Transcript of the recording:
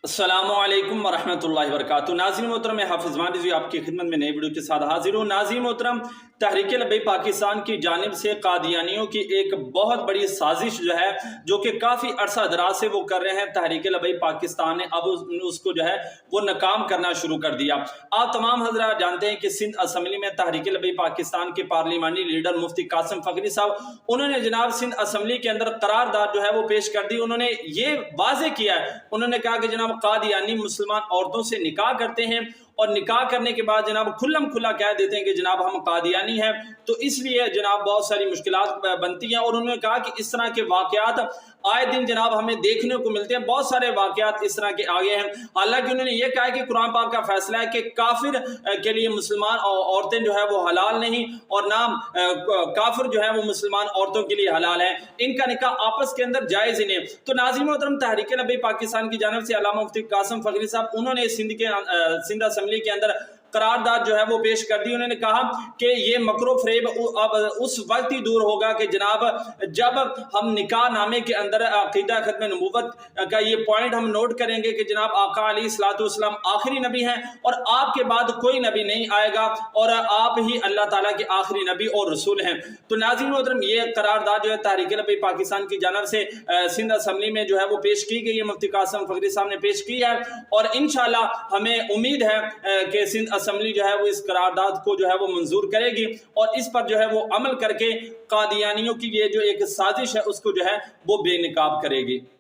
السلام علیکم ورحمۃ اللہ وبرکاتہ۔ ناظرین محترم، میں حافظ مان رضوی آپ کی خدمت میں نئی ویڈیو کے ساتھ حاضر ہوں۔ ناظرین محترم، تحریک لبیک پاکستان کی جانب سے قادیانیوں کی ایک بہت بڑی سازش جو کہ کافی عرصہ دراز سے وہ کر رہے ہیں، تحریک لبیک پاکستان نے اب اس کو وہ ناکام کرنا شروع کر دیا۔ آپ تمام حضرات جانتے ہیں کہ سندھ اسمبلی میں تحریک لبیک پاکستان کے پارلیمانی لیڈر مفتی قاسم فخری صاحب، انہوں نے جناب سندھ اسمبلی کے اندر قرارداد وہ پیش کر دی۔ انہوں نے یہ واضح کیا ہے، انہوں نے کہا کہ جناب قادیانی مسلمان عورتوں سے نکاح کرتے ہیں اور نکاح کرنے کے بعد جناب کھلم کھلا کہہ دیتے ہیں کہ جناب ہم قادیانی ہیں، تو اس لیے جناب بہت ساری مشکلات بنتی ہیں۔ اور انہوں نے کہا کہ اس طرح کے واقعات آئے دن جناب ہمیں دیکھنے کو ملتے ہیں، بہت سارے واقعات اس طرح کے آگے ہیں۔ حالانکہ انہوں نے یہ کہا کہ قرآن پاک کا فیصلہ ہے کہ کافر کے لیے مسلمان عورتیں وہ حلال نہیں، اور نہ کافر وہ مسلمان عورتوں کے لیے حلال ہیں، ان کا نکاح آپس کے اندر جائز ہی نہیں۔ تو ناظرین محترم، تحریک لبیک پاکستان کی جانب سے علامہ مفتی قاسم فخری صاحب، انہوں نے سندھ اسمبلی کے اندر قرارداد وہ پیش کر دی۔ انہوں نے کہا کہ یہ مکر و فریب اب اس وقت ہی دور ہوگا کہ جناب جب ہم نکاح نامے کے اندر عقیدہ ختم نبوت کا یہ پوائنٹ ہم نوٹ کریں گے کہ جناب آقا علیہ الصلوۃ والسلام آخری نبی ہیں اور آپ کے بعد کوئی نبی نہیں آئے گا، اور آپ ہی اللہ تعالیٰ کے آخری نبی اور رسول ہیں۔ تو ناظرین محترم، یہ قرارداد تحریک لبیک پاکستان کی جانب سے سندھ اسمبلی میں وہ پیش کی گئی ہے، مفتی قاسم فخری صاحب نے پیش کی ہے، اور انشاءاللہ ہمیں امید ہے کہ سندھ اسمبلی وہ اس قرارداد کو وہ منظور کرے گی، اور اس پر وہ عمل کر کے قادیانیوں کی یہ جو ایک سازش ہے اس کو وہ بے نقاب کرے گی۔